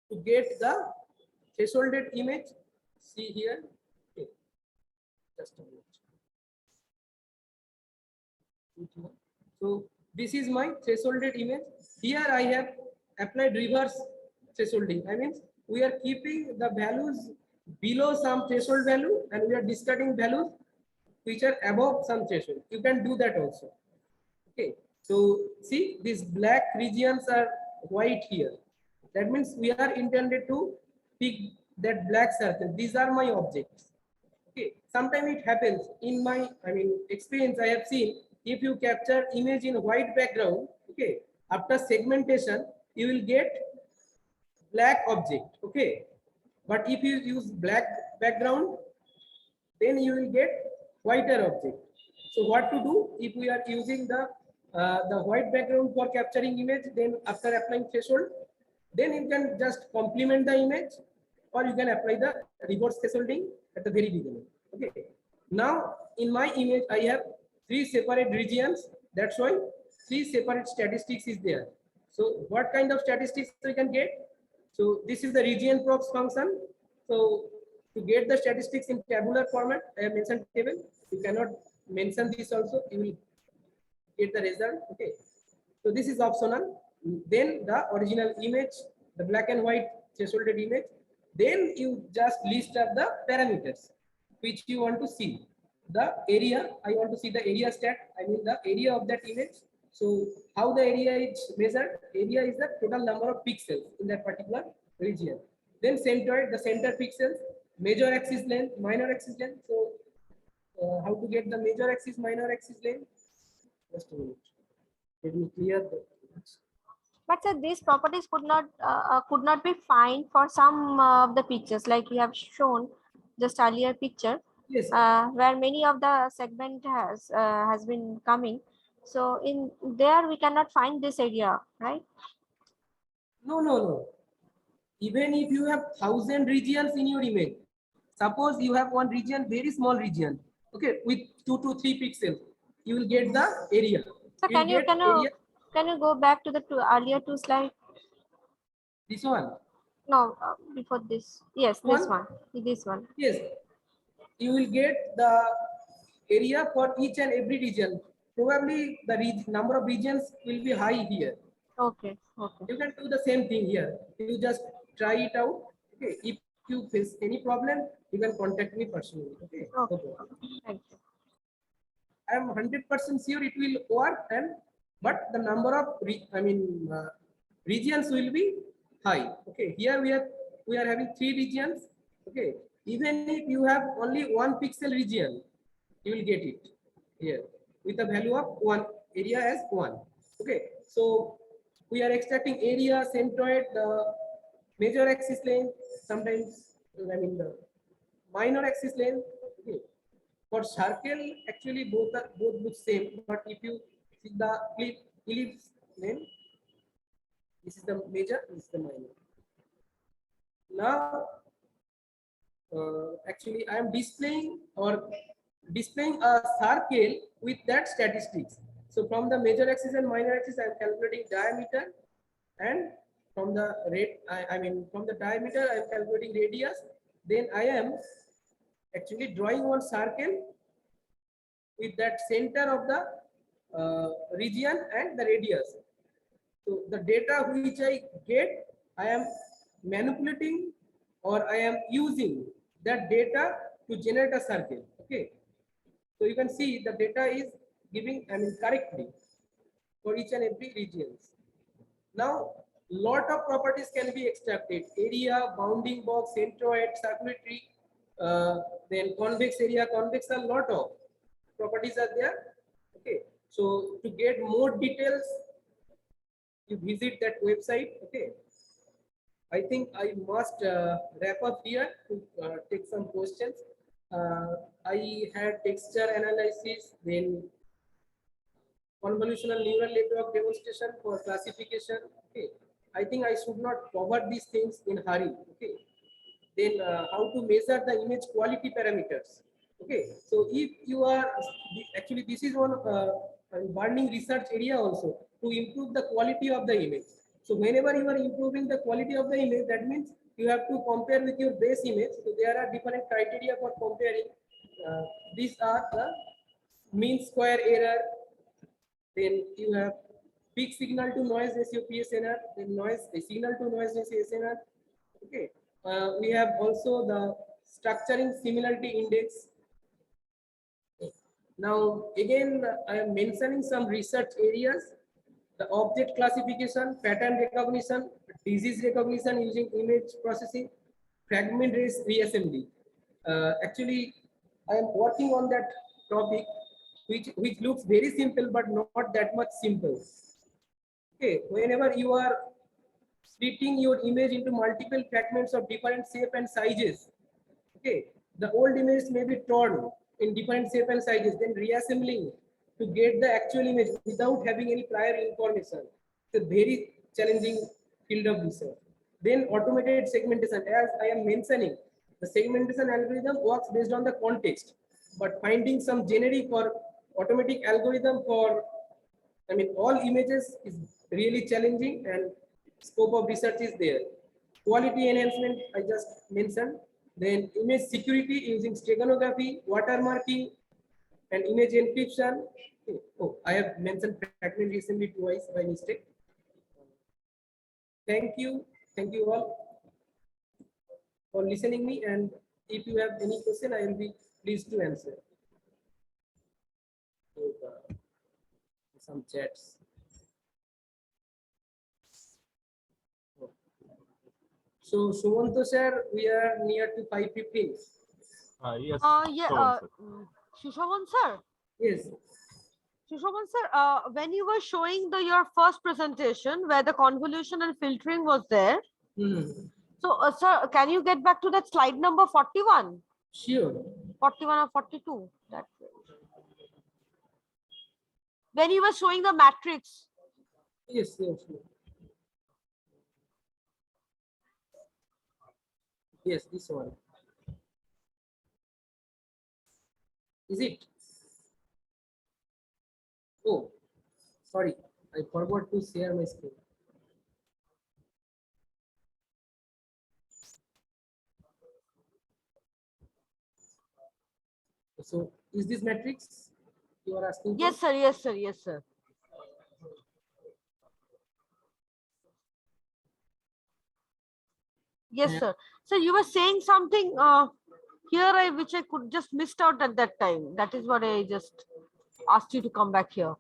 Speaker 1: to get the thresholded image, see here. Okay. Just a minute. So this is my thresholded image. Here I have applied reverse thresholding. I mean, we are keeping the values below some threshold value, and we are discarding values which are above some threshold. You can do that also. Okay. So see, these black regions are white here. That means we are intended to pick that black circle. These are my objects. Okay, sometimes it happens in my, I mean, experience. I have seen if you capture image in white background, okay, after segmentation, you will get black object. Okay, but if you use black background, then you will get whiter object. So what to do if we are using the white background for capturing image? Then after applying threshold, then you can just complement the image, or you can apply the reverse thresholding at the very beginning. Okay. Now in my image, I have 3 separate regions. That's why 3 separate statistics is there. So what kind of statistics we can get? So this is the region props function. So to get the statistics in tabular format, I have mentioned table. You cannot mention this also. You will get the result. Okay, so this is optional. Then the original image, the black and white thresholded image. Then you just list up the parameters which you want to see. The area, I want to see the area stat, I mean the area of that image. So how the area is measured? Area is the total number of pixels in that particular region. Then centroid, the center pixels, major axis length, minor axis length. So how to get the major axis, minor axis length? Just a minute. Let me clear the.
Speaker 2: But sir, these properties could not be found for some of the pictures, like you have shown just earlier picture,
Speaker 1: Yes.
Speaker 2: where many of the segment has been coming. So in there we cannot find this area, right?
Speaker 1: No. Even if you have 1,000 regions in your image, suppose you have one region, very small region, okay, with 2 to 3 pixels, you will get the area.
Speaker 2: So
Speaker 1: You will get area.
Speaker 2: can you go back to the earlier two slide?
Speaker 1: This one.
Speaker 2: No, before this. Yes, this one. This one.
Speaker 1: Yes. You will get the area for each and every region. Probably the number of regions will be high here.
Speaker 2: Okay. Okay.
Speaker 1: You can do the same thing here. You just try it out. Okay. If you face any problem, you can contact me personally. Okay.
Speaker 2: Okay.
Speaker 1: Okay.
Speaker 2: Thank you.
Speaker 1: I am 100% sure it will work, and but the number of regions will be high. Okay. Here we are having 3 regions. Okay. Even if you have only 1 pixel region, you will get it here with a value of 1, area as 1. Okay. So we are extracting area, centroid, the major axis length, sometimes the minor axis length. Okay. For circle, actually both look same, but if you see the ellipse length, this is the major, this is the minor. Now, actually, I am displaying a circle with that statistics. So from the major axis and minor axis, I am calculating diameter, and from the from the diameter, I am calculating radius. Then I am actually drawing one circle with that center of the region and the radius. So the data which I get, I am manipulating or I am using that data to generate a circle. Okay. So you can see the data is giving correctly for each and every regions. Now, lot of properties can be extracted: area, bounding box, centroid, circulatory, then convex area, convex. A lot of properties are there. Okay, so to get more details, you visit that website. Okay, I think I must wrap up here to take some questions. I had texture analysis, then convolutional neural network demonstration for classification. Okay, I think I should not cover these things in hurry. Okay, then how to measure the image quality parameters. Okay, so if you are actually this is one burning research area also to improve the quality of the image. So whenever you are improving the quality of the image, that means you have to compare with your base image. So there are different criteria for comparing. These are the mean square error. Then you have peak signal to noise ratio PSNR, then signal to noise ratio SNR. Okay. We have also the structuring similarity index. Now again, I am mentioning some research areas: the object classification, pattern recognition, disease recognition using image processing, fragment reassembly. Actually, I am working on that topic, which looks very simple but not that much simple. Okay, whenever you are splitting your image into multiple fragments of different shape and sizes, okay, the old image may be torn in different shape and sizes, then reassembling to get the actual image without having any prior information. It's a very challenging field of research. Then automated segmentation, as I am mentioning, the segmentation algorithm works based on the context, but finding some generic or automatic algorithm for all images is really challenging, and scope of research is there. Quality enhancement, I just mentioned. Then image security using steganography, watermarking, and image encryption. Oh, I have mentioned fragment recently twice by mistake. Thank you all for listening me. And if you have any question, I will be pleased to answer. So, some chats. So Sumanto sir, we are near to 5:15.
Speaker 3: Yes.
Speaker 2: Yeah,
Speaker 3: Shovan, sir.
Speaker 2: Susovan sir.
Speaker 1: Yes.
Speaker 2: Susovan sir, when you were showing your first presentation where the convolution and filtering was there, so sir, can you get back to that slide number 41?
Speaker 1: Sure.
Speaker 2: 41 or 42? That when you were showing the matrix.
Speaker 1: Yes, yes, yes. Yes, this one. Is it? Oh, sorry. I forgot to share my screen. So, is this matrix you are asking for?
Speaker 2: Yes, sir. Yes, sir. Yes, sir. Yes, sir. So you were saying something here, which I could just missed out at that time. That is what I just asked you to come back here.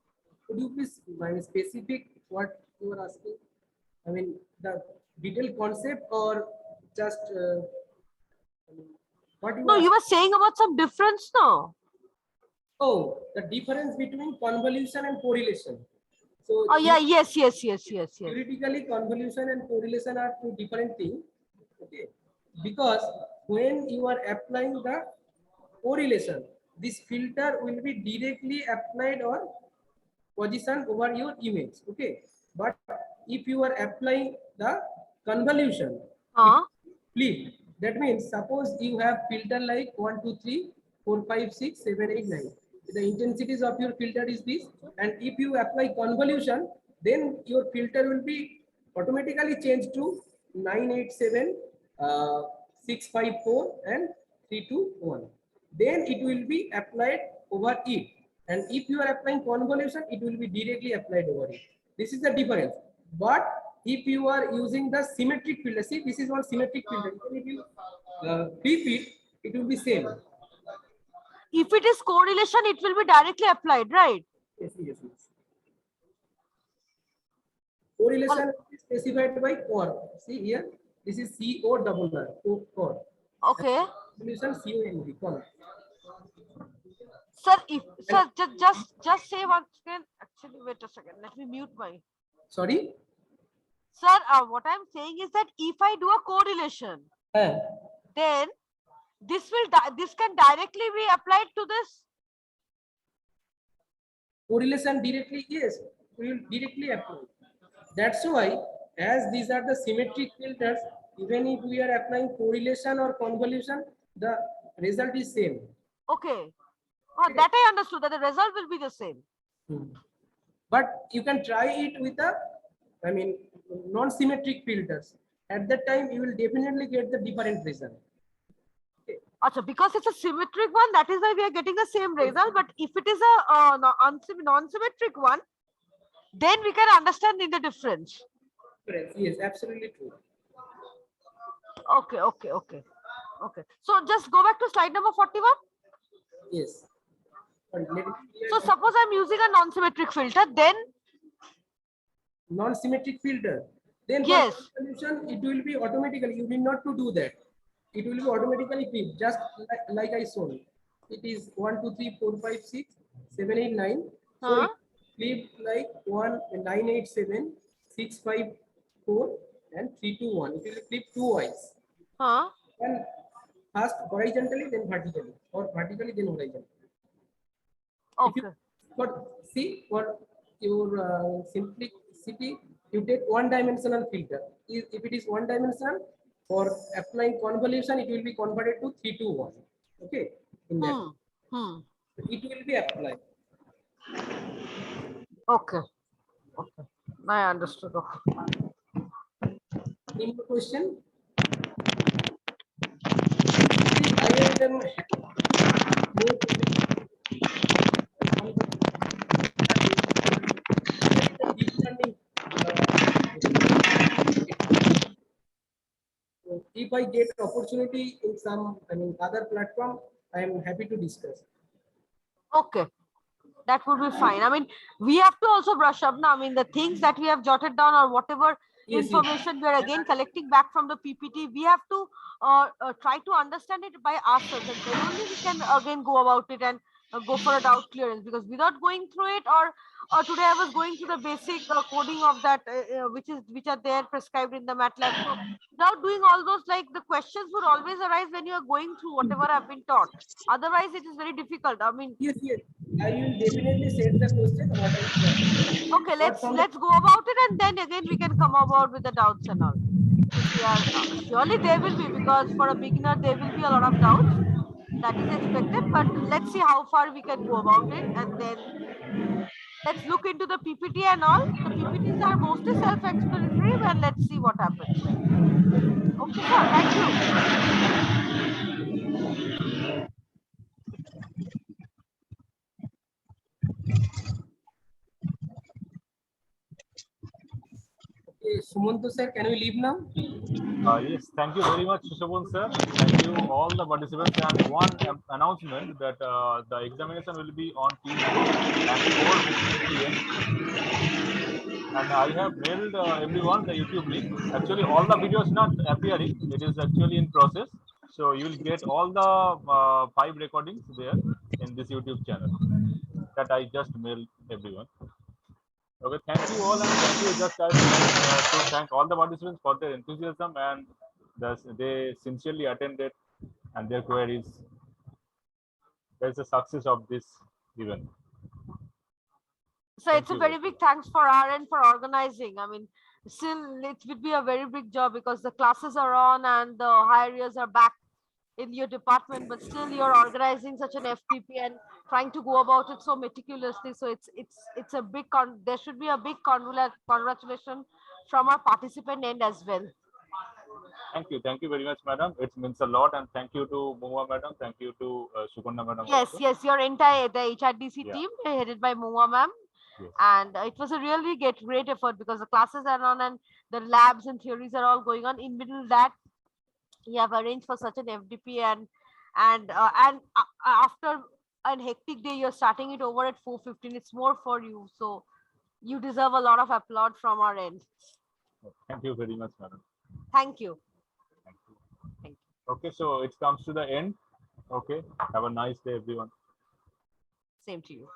Speaker 1: Could you please be specific what you are asking? I mean, the detailed concept or just what you
Speaker 2: No,
Speaker 1: are
Speaker 2: you were saying about some difference, no?
Speaker 1: Oh, the difference between convolution and correlation. So,
Speaker 2: Oh, yeah. Yes, yes, yes, yes, yes.
Speaker 1: theoretically, convolution and correlation are two different things. Okay, because when you are applying the correlation, this filter will be directly applied or positioned over your image. Okay, but if you are applying the convolution, it flip. That means suppose you have filter like 1, 2, 3, 4, 5, 6, 7, 8, 9. The intensities of your filter is this, and if you apply convolution, then your filter will be automatically changed to 987, 654, and 321. Then it will be applied over it. And if you are applying convolution, it will be directly applied over it. This is the difference. But if you are using the symmetric filter, see, this is one symmetric filter. Even if you flip it, it will be same.
Speaker 2: If it is correlation, it will be directly applied, right?
Speaker 1: Yes, yes, yes. Correlation is specified by core. See here, this is CORR, core.
Speaker 2: Okay.
Speaker 1: Convolution CONV, core.
Speaker 2: Sir, if sir, just say one second. Actually, wait a second. Let me mute my.
Speaker 1: Sorry.
Speaker 2: Sir, what I'm saying is that if I do a correlation, then this can directly be applied to this.
Speaker 1: Correlation directly, yes, we will directly apply. That's why, as these are the symmetric filters, even if we are applying correlation or convolution, the result is same.
Speaker 2: Okay. That I understood, that the result will be the same.
Speaker 1: But you can try it with non-symmetric filters. At that time, you will definitely get the different result.
Speaker 2: Achha, because it's a symmetric one, that is why we are getting the same result. But if it is a non-symmetric one, then we can understand the difference.
Speaker 1: Yes, absolutely true.
Speaker 2: Okay. So just go back to slide number 41.
Speaker 1: Yes.
Speaker 2: So suppose I'm using a non-symmetric filter, then
Speaker 1: non-symmetric filter. Then
Speaker 2: yes,
Speaker 1: for solution, it will be automatically. You need not to do that. It will be automatically flipped, just like I showed. It is 1, 2, 3, 4, 5, 6, 7, 8, 9. So it flipped like 987, 6, 5, 4, and 3, 2, 1. It will flip twice. And first horizontally, then vertically, or vertically, then horizontally.
Speaker 2: Okay.
Speaker 1: See, for your simplicity, you take one-dimensional filter. If it is one-dimensional, for applying convolution, it will be converted to 3 to 1. Okay, in that it will be applied.
Speaker 2: Okay. I understood.
Speaker 1: Any question? I am if I get opportunity in some, I mean, other platform, I am happy to discuss.
Speaker 2: Okay, that would be fine. I mean, we have to also brush up now. I mean, the things that we have jotted down or whatever
Speaker 1: Yes,
Speaker 2: information we are again collecting back from the PPT, we have to try to understand it by ourselves, and then only we can again go about it and go for a doubt clearance. Because without going through it, or today I was going through the basic coding of that, which are there prescribed in the MATLAB. So without doing all those, like, the questions would always arise when you are going through whatever I've been taught. Otherwise, it is very difficult. I mean,
Speaker 1: yes, yes. I will definitely set the question what I said.
Speaker 2: okay,
Speaker 1: But from
Speaker 2: let's go about it, and then again we can come about with the doubts and all. If we are surely there will be, because for a beginner there will be a lot of doubts. That is expected, but let's see how far we can go about it, and then let's look into the PPT and all. The PPTs are mostly self-explanatory, and let's see what happens then. Okay, sir. Thank you.
Speaker 1: okay, Sumanto sir, can we leave now?
Speaker 3: Yes, thank you very much, Susovan sir. Thank you all the participants. And one announcement that the examination will be on Tuesday at 4:15 p.m. And I have mailed everyone the YouTube link. Actually, all the videos not appearing. It is actually in process. So you will get all the 5 recordings there in this YouTube channel that I just mailed everyone. Okay, thank you all, and thank you. Just I would like to thank all the participants for their enthusiasm, and they sincerely attended, and their queries. There's the success of this event.
Speaker 2: So
Speaker 3: Thank
Speaker 2: it's a
Speaker 3: you.
Speaker 2: very big thanks for our end for organizing. I mean, still it would be a very big job because the classes are on and the higher years are back in your department, but still you're organizing such an FPP and trying to go about it so meticulously. So it's a big there should be a big congratulation from our participant end as well.
Speaker 3: Thank you very much, madam. It means a lot, and thank you to Mua madam. Thank you to Sugandha madam.
Speaker 2: Yes,
Speaker 3: also.
Speaker 2: yes, your entire the HRDC
Speaker 3: Yeah.
Speaker 2: team headed by Mua ma'am.
Speaker 3: Yes.
Speaker 2: And it was a really great effort because the classes are on and the labs and theories are all going on. In middle that you have arranged for such an FDP, and after a hectic day you're starting it over at 4:15. It's more for you, so you deserve a lot of applaud from our end.
Speaker 3: Thank you very much, madam.
Speaker 2: Thank you.
Speaker 3: Thank you. Okay, so it comes to the end. Okay, have a nice day, everyone.
Speaker 2: Same to you.